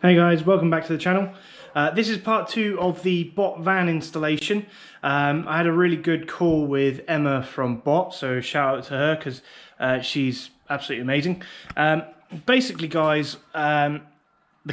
Hey guys, welcome back to the channel. This is part 2 of the Bott van installation. I had a really good call with Emma from Bott, so shout out to her because she's absolutely amazing. Basically guys, the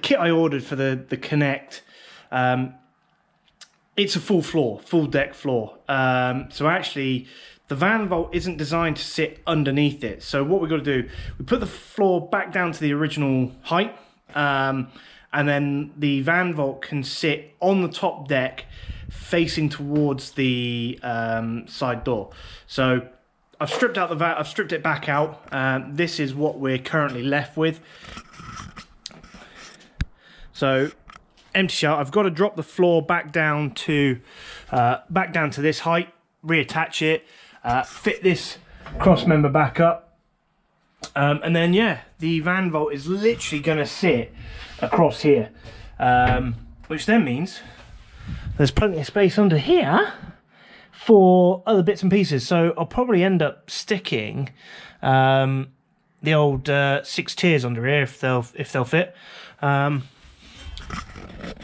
kit I ordered for the Connect, it's a full deck floor. So actually the van vault isn't designed to sit underneath it. So what we've got to do, we put the floor back down to the original height, and then the van vault can sit on the top deck facing towards the side door. So I've stripped out the van, I've stripped it back out. This is what we're currently left with. So empty shell. I've got to drop the floor back down to this height, reattach it, fit this cross member back up, and then yeah, the van vault is literally going to sit across here, which then means there's plenty of space under here for other bits and pieces. So I'll probably end up sticking the old 6 tiers under here if they'll fit.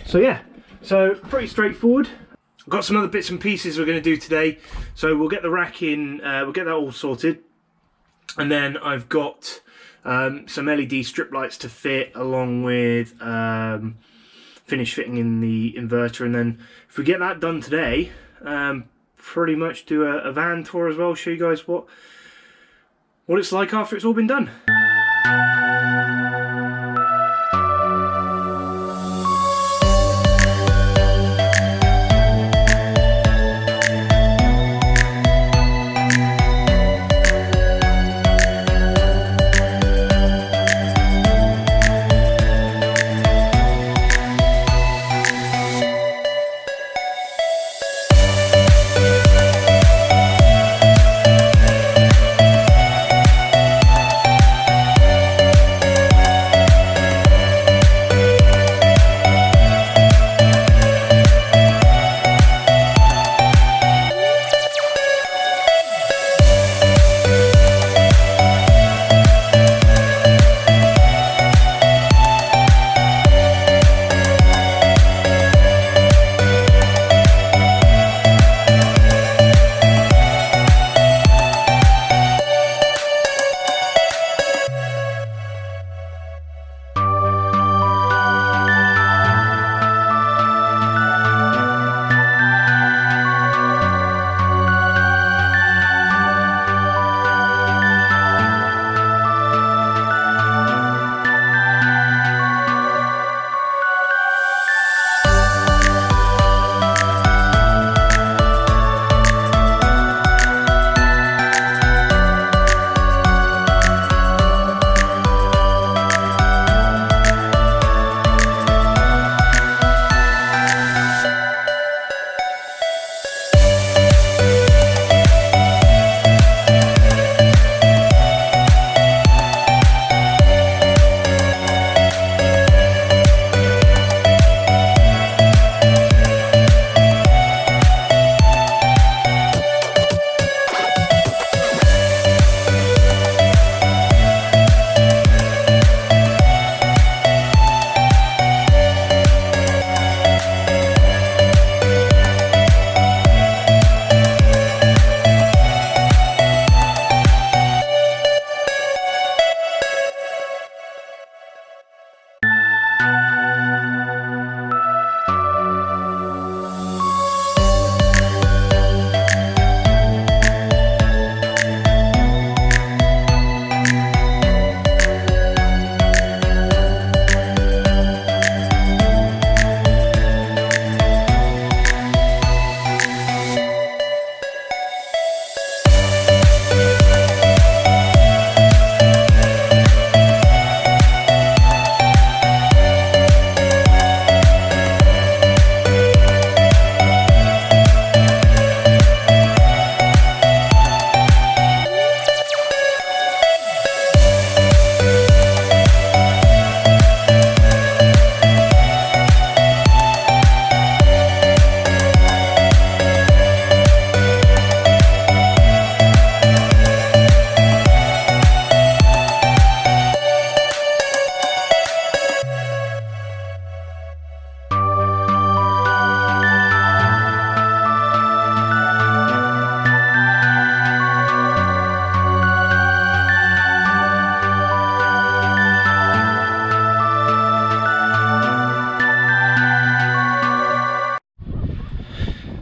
So yeah, so pretty straightforward. I've got some other bits and pieces we're going to do today. So we'll get the rack in, we'll get that all sorted, and then I've got some LED strip lights to fit, along with finish fitting in the inverter. And then if we get that done today, pretty much do a van tour as well, show you guys what it's like after it's all been done.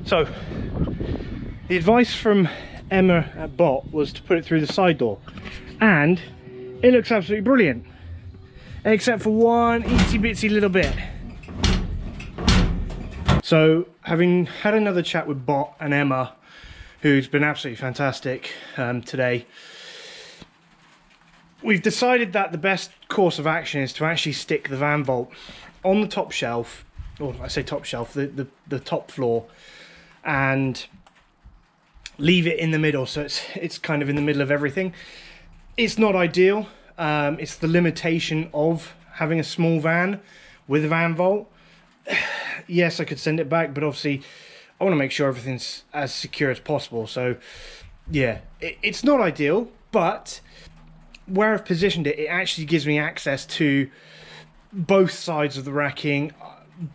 So the advice from Emma at Bott was to put it through the side door, and it looks absolutely brilliant, except for one itsy bitsy little bit. So having had another chat with Bott and Emma, who's been absolutely fantastic today, we've decided that the best course of action is to actually stick the van vault on the top shelf, or I say top shelf, the top floor, and leave it in the middle, so it's kind of in the middle of everything. It's not ideal. It's the limitation of having a small van with a van vault. Yes, I could send it back, but obviously I want to make sure everything's as secure as possible. So yeah, it's not ideal, but where I've positioned it, it actually gives me access to both sides of the racking.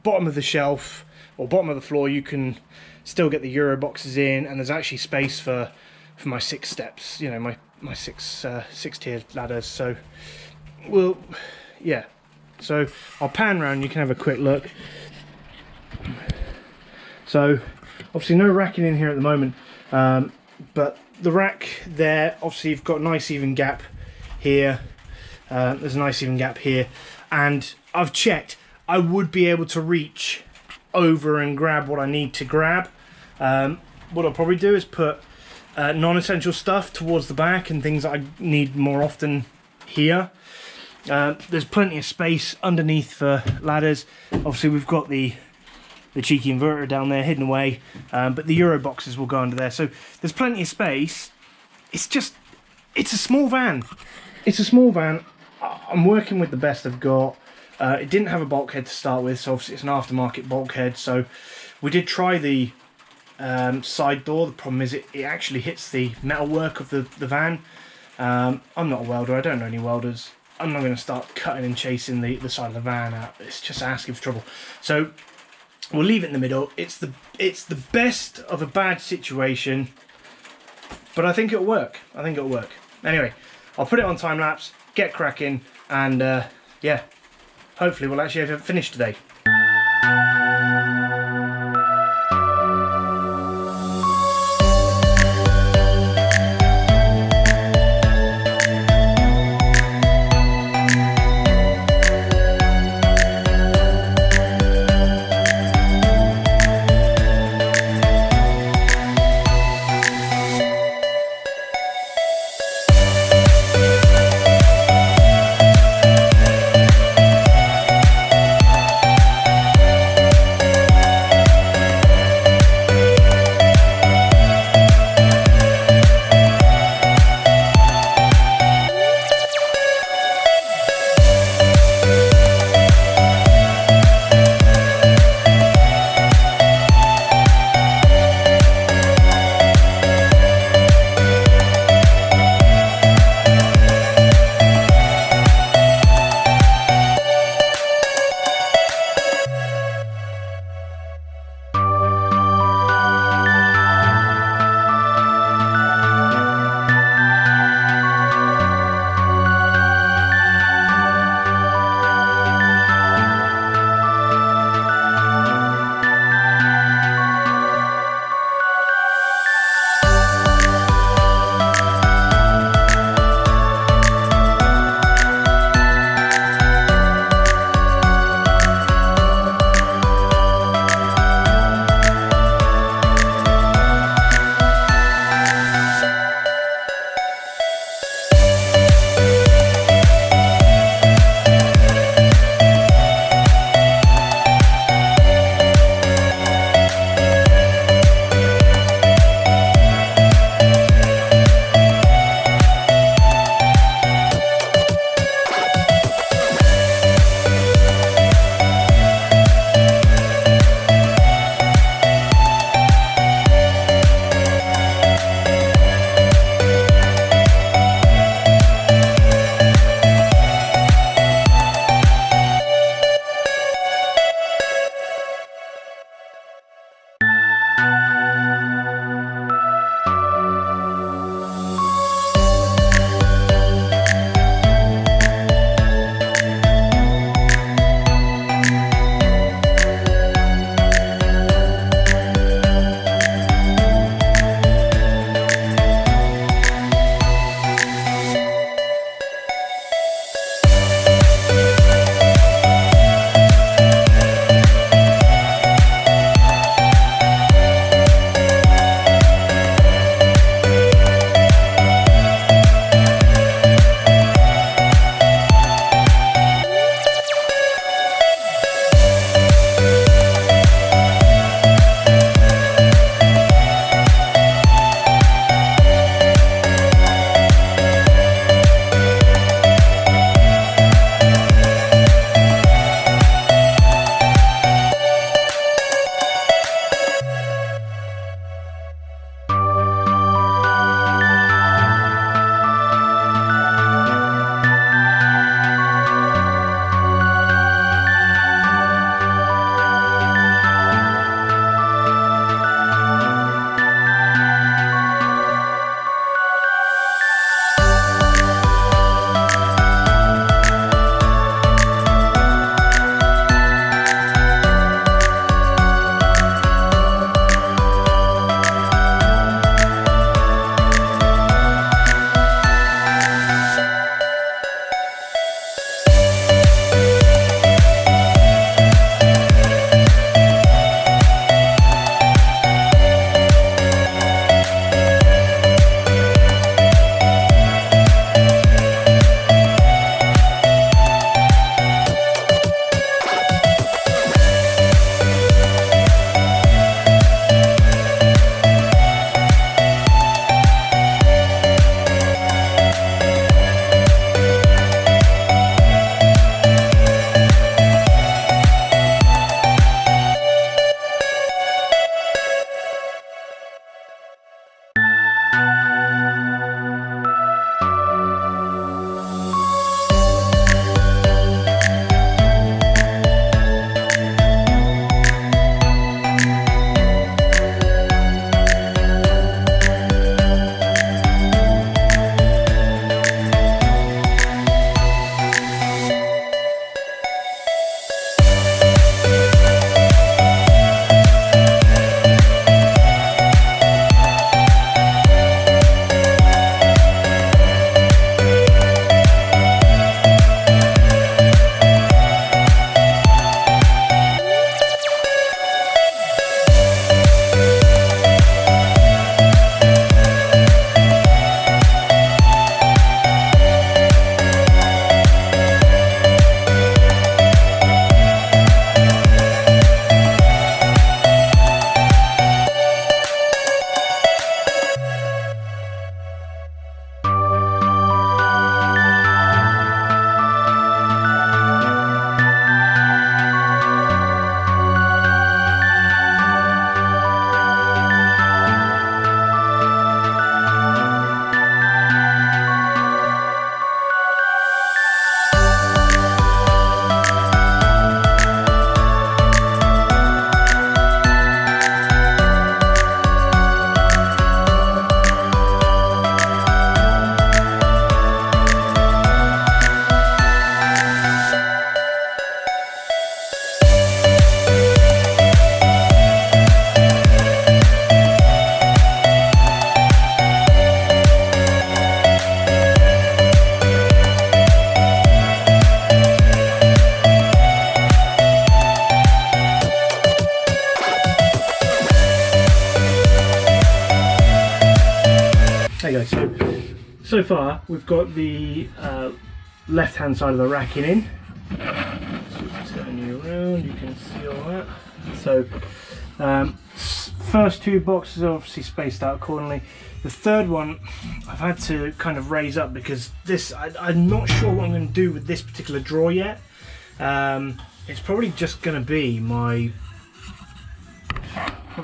Bottom of the shelf or bottom of the floor, you can still get the Euro boxes in, and there's actually space for my 6 steps, you know, my six tier ladders. So well, yeah, so I'll pan around, you can have a quick look. So obviously no racking in here at the moment, but the rack there, obviously you've got a nice even gap here, there's a nice even gap here, and I've checked, I would be able to reach over and grab what I need to grab. What I'll probably do is put non-essential stuff towards the back and things that I need more often here. There's plenty of space underneath for ladders. Obviously we've got the cheeky inverter down there hidden away, but the Euro boxes will go under there, so there's plenty of space. It's a small van. It's a small van. I'm working with the best I've got. It didn't have a bulkhead to start with, so obviously it's an aftermarket bulkhead. So we did try the side door. The problem is it actually hits the metalwork of the van. I'm not a welder, I don't know any welders. I'm not going to start cutting and chasing the side of the van out. It's just asking for trouble. So we'll leave it in the middle. It's the best of a bad situation, but I think it'll work. I think it'll work. Anyway, I'll put it on time lapse, get cracking, and yeah, hopefully we'll actually have it finished today. so far we've got the left hand side of the racking in. So turn you around, you can see all that. So first two boxes are obviously spaced out accordingly. The third one I've had to kind of raise up because this, I'm not sure what I'm going to do with this particular drawer yet. It's probably just going to be my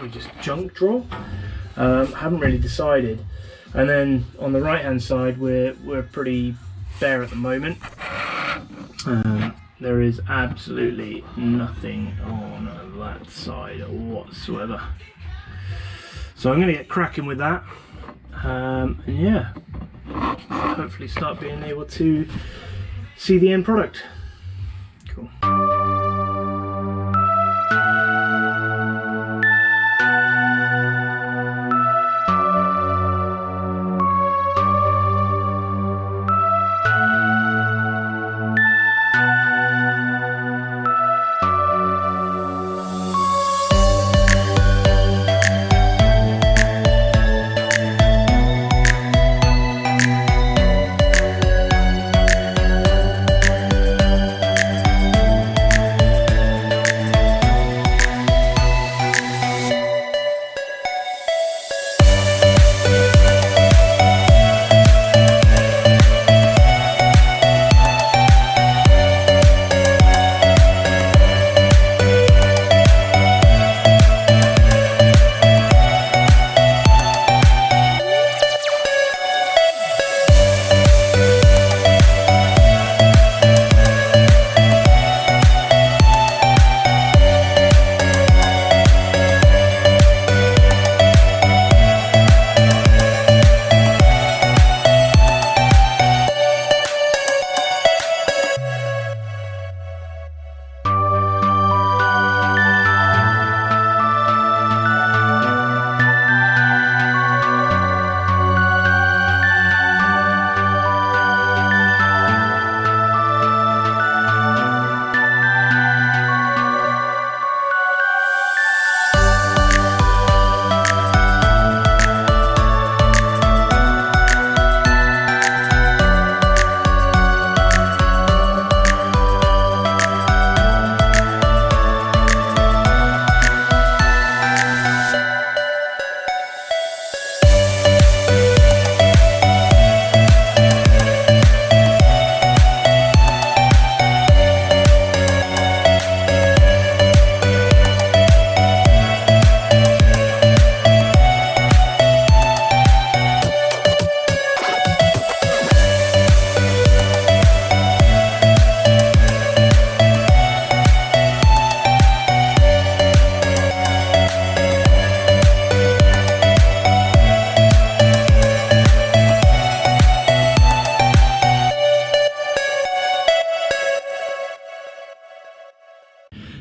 just junk drawer. Haven't really decided. And then on the right hand side we're pretty bare at the moment. There is absolutely nothing on that side whatsoever. So I'm going to get cracking with that. And yeah, hopefully start being able to see the end product. Cool.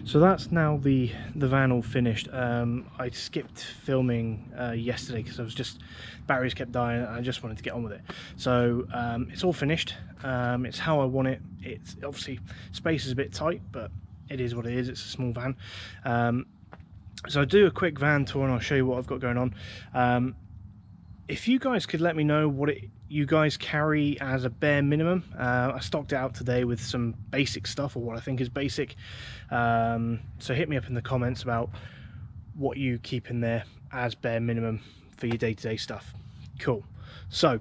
So that's now the van all finished. I skipped filming yesterday because I was just, batteries kept dying and I just wanted to get on with it. So it's all finished. It's how I want it. It's obviously, space is a bit tight, but it is what it is. It's a small van. So I'll do a quick van tour and I'll show you what I've got going on. If you guys could let me know what you guys carry as a bare minimum. I stocked it out today with some basic stuff, or what I think is basic. So hit me up in the comments about what you keep in there as bare minimum for your day-to-day stuff. Cool. So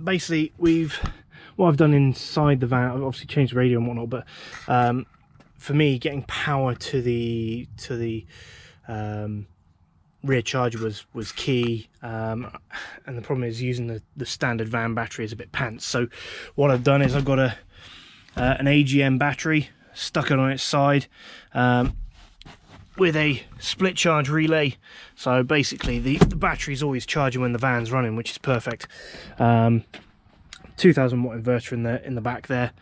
basically what I've done inside the van, I've obviously changed the radio and whatnot, but for me, getting power to the rear charger was key, and the problem is using the standard van battery is a bit pants. So what I've done is I've got an AGM battery, stuck it on its side with a split charge relay. So basically the battery's always charging when the van's running, which is perfect. 2000 watt inverter in the back there.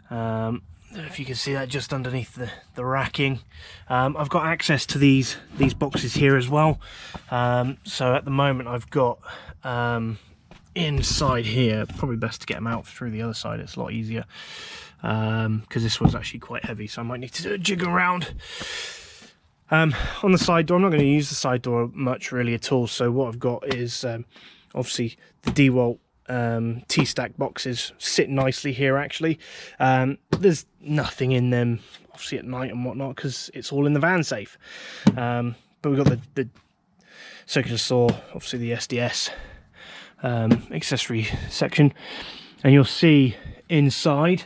I don't know if you can see that just underneath the racking. I've got access to these boxes here as well. So at the moment I've got inside here, probably best to get them out through the other side, it's a lot easier, because this one's actually quite heavy, so I might need to do a jig around. On the side door, I'm not going to use the side door much really at all, so what I've got is Obviously the DeWalt T-stack boxes sit nicely here actually. There's nothing in them obviously at night and whatnot because it's all in the van safe. But we've got the circular saw, obviously the SDS accessory section, and you'll see inside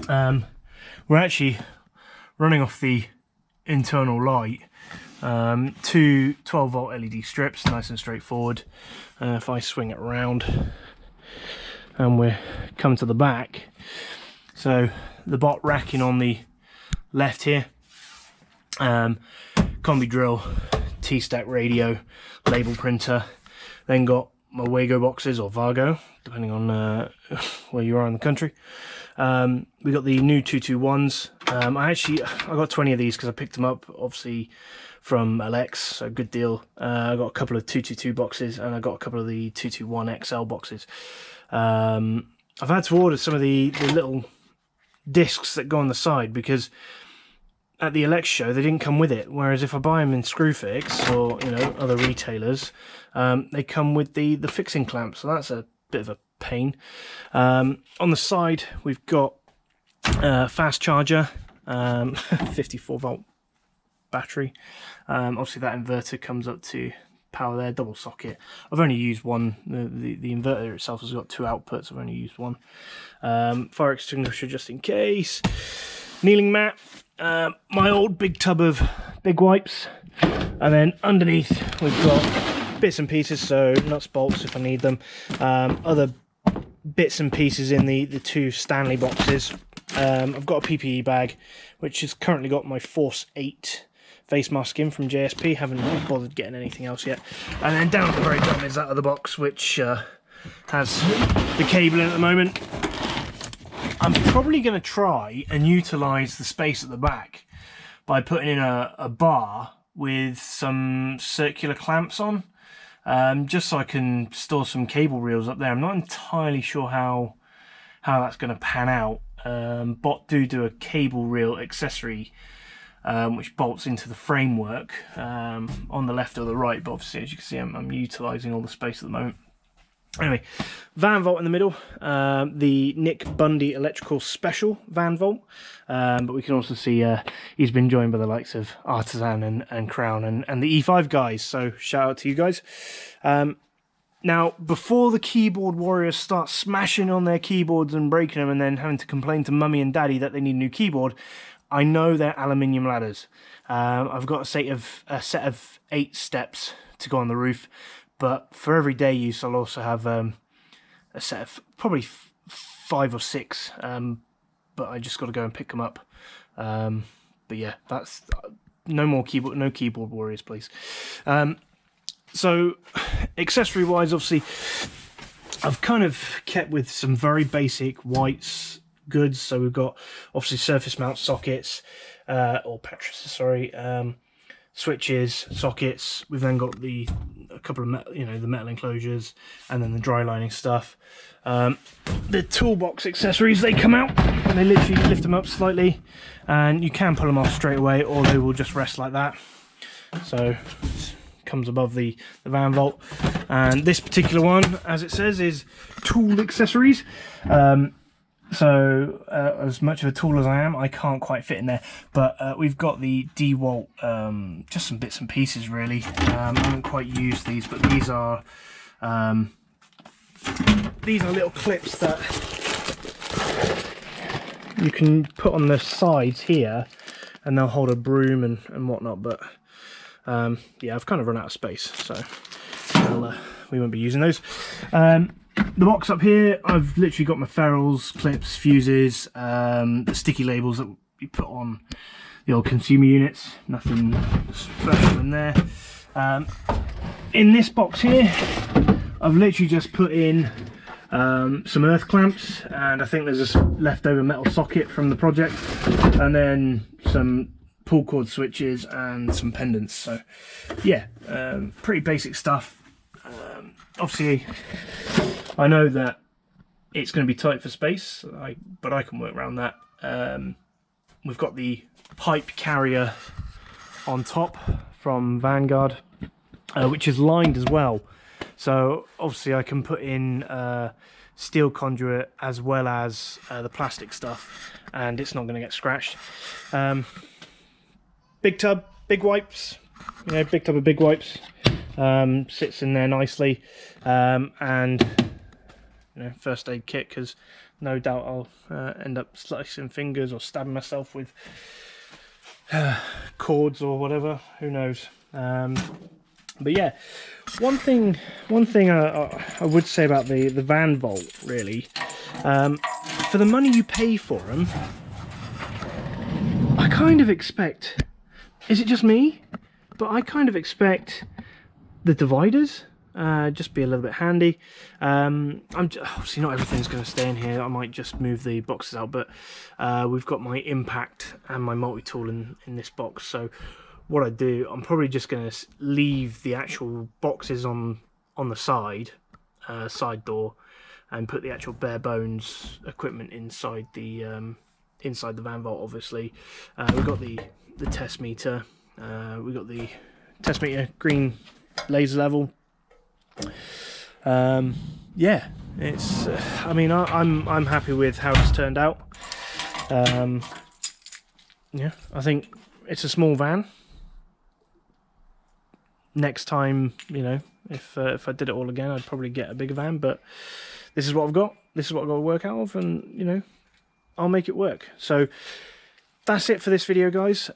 we're actually running off the internal light, two 12-volt LED strips, nice and straightforward. If I swing it around and we're coming to the back, so the Bott racking on the left here, combi drill, T-stack radio, label printer, then got my Wago boxes or Vargo, depending on where you are in the country. We got the new 221s. I got 20 of these because I picked them up obviously from Alex, so good deal. I got a couple of 222 boxes and I got a couple of the 221 XL boxes. I've had to order some of the little discs that go on the side because at the Alex show they didn't come with it, whereas if I buy them in Screwfix or other retailers, they come with the fixing clamp, so that's a bit of a pain. On the side we've got fast charger, 54 volt battery. Obviously that inverter comes up to power there, double socket. I've only used one. The inverter itself has got 2 outputs. I've only used one. Fire extinguisher just in case. Kneeling mat. My old big tub of big wipes, and then underneath we've got bits and pieces, so nuts, bolts if I need them, other bits and pieces in the 2 Stanley boxes. I've got a PPE bag which has currently got my Force 8 face mask in from JSP, haven't bothered getting anything else yet. And then down at the very bottom is that other box which has the cable in at the moment. I'm probably going to try and utilise the space at the back by putting in a bar with some circular clamps on, just so I can store some cable reels up there. I'm not entirely sure how that's going to pan out. Bott do a cable reel accessory which bolts into the framework on the left or the right, but obviously as you can see I'm utilising all the space at the moment. Anyway, van vault in the middle, the Nick Bundy Electrical Special van vault, but we can also see he's been joined by the likes of Artisan and Crown and the E5 guys, so shout out to you guys. Now, before the keyboard warriors start smashing on their keyboards and breaking them and then having to complain to mummy and daddy that they need a new keyboard, I know they're aluminium ladders. I've got a set of 8 steps to go on the roof. But for everyday use, I'll also have a set of probably 5 or 6. But I just got to go and pick them up. But yeah, that's no keyboard warriors, please. So accessory-wise, obviously, I've kind of kept with some very basic whites goods. So we've got obviously surface mount sockets, or Petrus, sorry. Switches, sockets. We've then got a couple of the metal enclosures, and then the dry lining stuff. The toolbox accessories, they come out and they literally lift them up slightly, and you can pull them off straight away, or they will just rest like that. So it comes above the van vault. And this particular one, as it says, is tool accessories. So as much of a tool as I am, I can't quite fit in there, but we've got the DeWalt, just some bits and pieces really. I haven't quite used these, but these are little clips that you can put on the sides here, and they'll hold a broom and whatnot. But yeah, I've kind of run out of space, so we won't be using those. The box up here, I've literally got my ferrules, clips, fuses, the sticky labels that we put on the old consumer units. Nothing special in there. In this box here, I've literally just put in some earth clamps, and I think there's a leftover metal socket from the project, and then some pull cord switches and some pendants. So yeah, pretty basic stuff. Obviously, I know that it's going to be tight for space, but I can work around that. We've got the pipe carrier on top from Vanguard, which is lined as well. So obviously I can put in steel conduit as well as the plastic stuff, and it's not going to get scratched. Big tub, big wipes, you know, big tub of big wipes, sits in there nicely, and you know, first aid kit, because no doubt I'll end up slicing fingers or stabbing myself with cords or whatever, who knows. But yeah, one thing I would say about the van vault, really, for the money you pay for them, I kind of expect, is it just me? But I kind of expect the dividers just be a little bit handy. Obviously not everything's going to stay in here. I might just move the boxes out, but we've got my impact and my multi-tool in this box. So what I do, I'm probably just going to leave the actual boxes on the side door, and put the actual bare bones equipment inside the van vault. Obviously, we've got the test meter. We've got the test meter, green laser level. Yeah, it's. I mean, I'm happy with how it's turned out. Yeah, I think it's a small van. Next time, you know, if I did it all again, I'd probably get a bigger van. But this is what I've got. This is what I've got to work out of, and you know, I'll make it work. So that's it for this video, guys.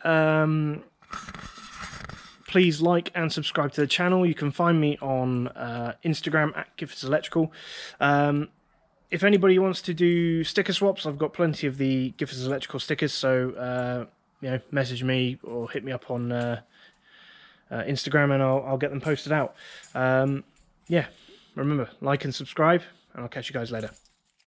Please like and subscribe to the channel. You can find me on Instagram at Giffords Electrical. If anybody wants to do sticker swaps, I've got plenty of the Giffords Electrical stickers. So you know, message me or hit me up on Instagram, and I'll get them posted out. Yeah, remember, like and subscribe, and I'll catch you guys later.